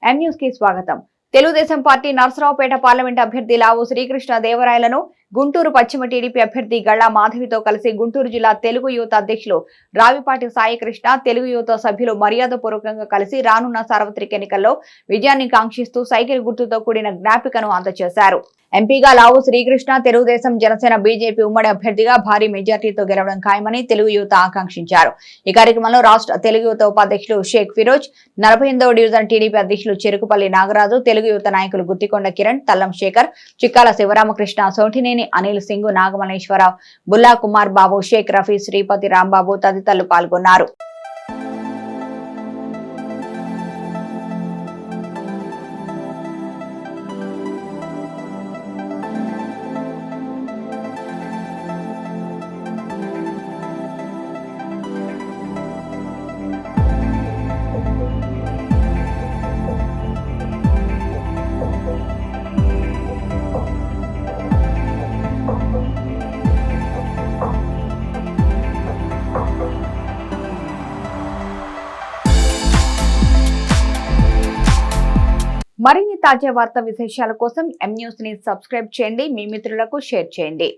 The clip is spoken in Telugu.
ఎం న్యూస్ కి స్వాగతం. తెలుగుదేశం పార్టీ నర్సరావుపేట పార్లమెంట్ అభ్యర్థి లావు శ్రీకృష్ణ దేవరాయలను గుంటూరు పశ్చిమ టీడీపీ అభ్యర్థి గళ్ళ మాధవితో కలిసి గుంటూరు జిల్లా తెలుగు యువత అధ్యక్షులు రావిపాటి సాయికృష్ణ, తెలుగు యువత సభ్యులు మర్యాదపూర్వకంగా కలిసి రానున్న సార్వత్రిక ఎన్నికల్లో విజయాన్ని కాంక్షిస్తూ సైకిల్ గుర్తుతో కూడిన జ్ఞాపికను అందజేశారు. ఎంపీగా లావు శ్రీకృష్ణ తెలుగుదేశం, జనసేన, బీజేపీ ఉమ్మడి అభ్యర్థిగా భారీ మెజార్టీతో గెలవడం ఖాయమని తెలుగు యువత ఆకాంక్షించారు. ఈ కార్యక్రమంలో రాష్ట్ర తెలుగు యువత ఉపాధ్యక్షులు షేక్ ఫిరోజ్, 48వ డివిజన్ టీడీపీ అధ్యక్షులు చెరుకుపల్లి నాగరాజు, తెలుగు యువత నాయకులు గుత్తికొండ కిరణ్, తల్లం శేఖర్, చిక్కాల శివరామకృష్ణ, సోటినేని అనిల్ సింగ్, నాగమల్లేశ్వరరావు, బుల్లా కుమార్ బాబు, షేక్ రఫీ, శ్రీపతి రాంబాబు తదితరులు పాల్గొన్నారు. మరిన్ని తాజా వార్తా విశేషాల కోసం ఎం న్యూస్ ని సబ్స్క్రైబ్ చేయండి, మీ మిత్రులకు షేర్ చేయండి.